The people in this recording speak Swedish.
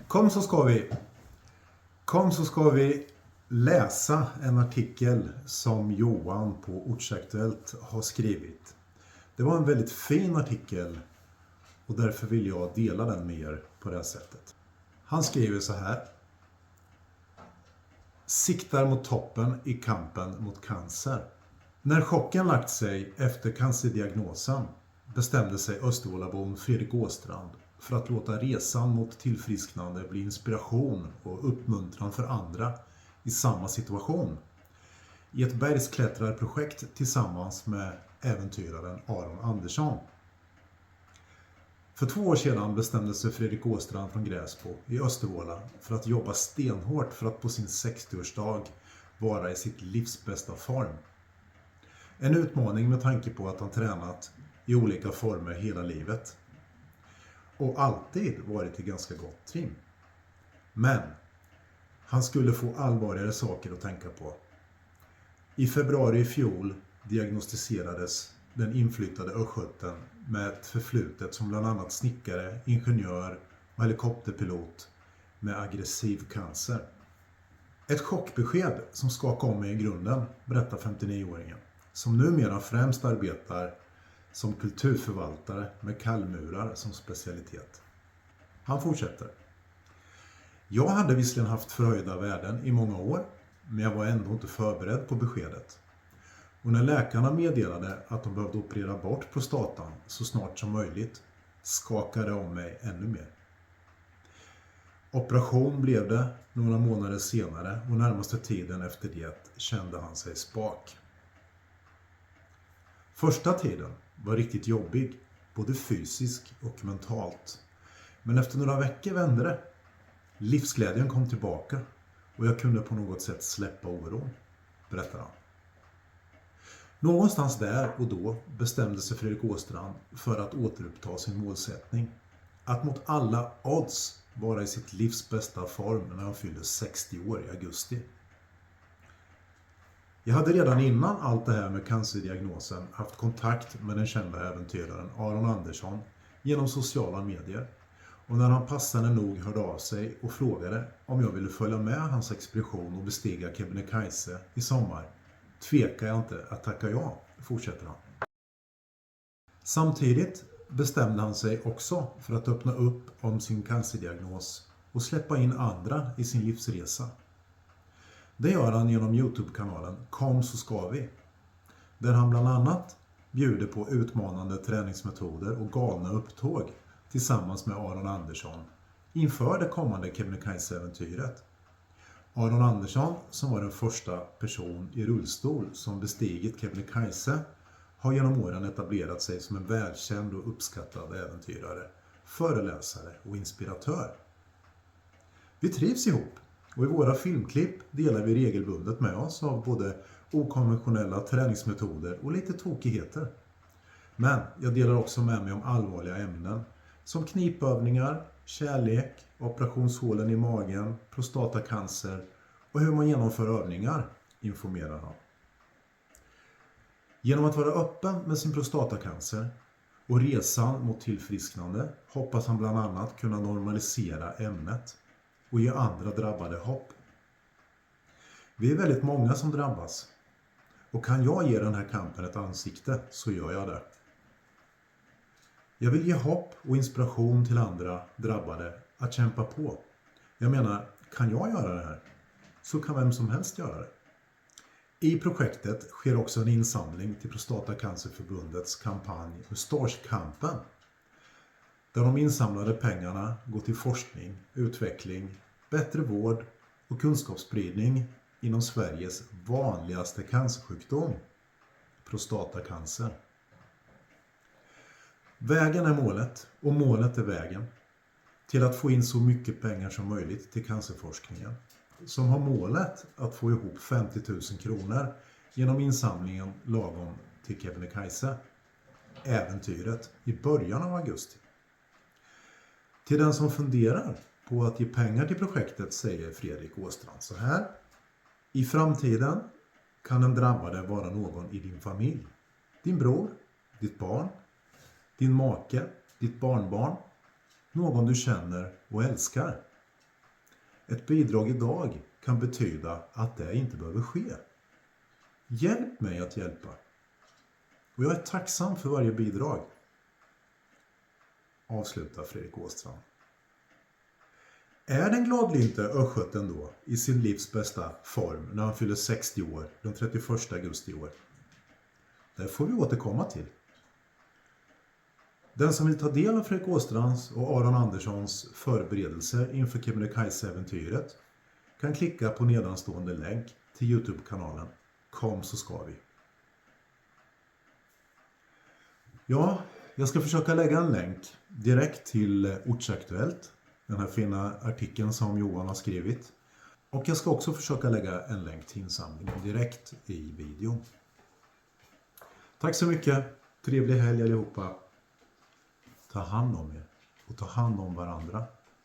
Kom så ska vi läsa en artikel som Johan på Ortsaktuellt har skrivit. Det var en väldigt fin artikel och därför vill jag dela den med er på det här sättet. Han skriver så här: siktar mot toppen i kampen mot cancer. När chocken lagt sig efter cancerdiagnosen bestämde sig Östervålabon Fredrik Åstrand för att låta resan mot tillfrisknande bli inspiration och uppmuntran för andra i samma situation. I ett bergsklättrarprojekt tillsammans med äventyraren Aron Andersson. För 2 år sedan bestämde sig Fredrik Åstrand från Gräsbo i Östervåla för att jobba stenhårt för att på sin 60-årsdag vara i sitt livs bästa form. En utmaning med tanke på att han tränat i olika former hela livet. Och alltid varit i ganska gott trim. Men han skulle få allvarligare saker att tänka på. I februari i fjol diagnostiserades den inflyttade östgöten med ett förflutet som bland annat snickare, ingenjör och helikopterpilot med aggressiv cancer. Ett chockbesked som skakade om mig i grunden, berättar 59-åringen, som numera främst arbetar som kulturförvaltare med kallmurar som specialitet. Han fortsätter. Jag hade visserligen haft förhöjda värden i många år, men jag var ändå inte förberedd på beskedet. Och när läkarna meddelade att de behövde operera bort prostatan så snart som möjligt skakade det om mig ännu mer. Operation blev det några månader senare och närmaste tiden efter det kände han sig spak. Första tiden var riktigt jobbig, både fysisk och mentalt. Men efter några veckor vände det. Livsglädjen kom tillbaka och jag kunde på något sätt släppa oron, berättar han. Någonstans där och då bestämde sig Fredrik Åstrand för att återuppta sin målsättning. Att mot alla odds vara i sitt livs bästa form när han fyllde 60 år i augusti. Jag hade redan innan allt det här med cancerdiagnosen haft kontakt med den kända äventyraren Aron Andersson genom sociala medier. Och när han passande nog hörde av sig och frågade om jag ville följa med hans expedition och bestiga Kebnekaise i sommar tvekar jag inte att tacka ja, fortsätter han. Samtidigt bestämde han sig också för att öppna upp om sin cancerdiagnos och släppa in andra i sin livsresa. Det gör han genom YouTube-kanalen Kom så ska vi, där han bland annat bjuder på utmanande träningsmetoder och galna upptåg tillsammans med Aron Andersson inför det kommande Kebnekaise-äventyret. Aron Andersson, som var den första person i rullstol som bestigit Kebnekaise, har genom åren etablerat sig som en välkänd och uppskattad äventyrare, föreläsare och inspiratör. Vi trivs ihop och i våra filmklipp delar vi regelbundet med oss av både okonventionella träningsmetoder och lite tokigheter. Men jag delar också med mig om allvarliga ämnen som knipövningar, kärlek, operationshålen i magen, prostatacancer och hur man genomför övningar, informerar han. Genom att vara öppen med sin prostatacancer och resan mot tillfrisknande hoppas han bland annat kunna normalisera ämnet och ge andra drabbade hopp. Vi är väldigt många som drabbas och kan jag ge den här kampen ett ansikte så gör jag det. Jag vill ge hopp och inspiration till andra drabbade att kämpa på. Jag menar, kan jag göra det här så kan vem som helst göra det. I projektet sker också en insamling till Prostatacancerförbundets kampanj Mustaschkampen, där de insamlade pengarna går till forskning, utveckling, bättre vård och kunskapsspridning inom Sveriges vanligaste cancersjukdom, prostatacancer. Vägen är målet och målet är vägen till att få in så mycket pengar som möjligt till cancerforskningen, som har målet att få ihop 50 000 kronor genom insamlingen lagom till Kebnekaise, äventyret i början av augusti. Till den som funderar på att ge pengar till projektet säger Fredrik Åstrand så här: i framtiden kan den drabbade vara någon i din familj, din bror, ditt barn, din make, ditt barnbarn, någon du känner och älskar. Ett bidrag idag kan betyda att det inte behöver ske. Hjälp mig att hjälpa. Och jag är tacksam för varje bidrag. Avslutar Fredrik Åstrand. Är den gladlynte östgöten då i sin livs bästa form när han fyller 60 år den 31 augusti i år? Det får vi återkomma till. Den som vill ta del av Fredrik Åstrands och Aron Anderssons förberedelser inför Kebnekaise-äventyret kan klicka på nedanstående länk till YouTube-kanalen Kom så ska vi. Ja, jag ska försöka lägga en länk direkt till Ortsaktuellt, den här fina artikeln som Johan har skrivit. Och jag ska också försöka lägga en länk till insamlingen direkt i videon. Tack så mycket, trevlig helg allihopa. Ta hand om er och ta hand om varandra.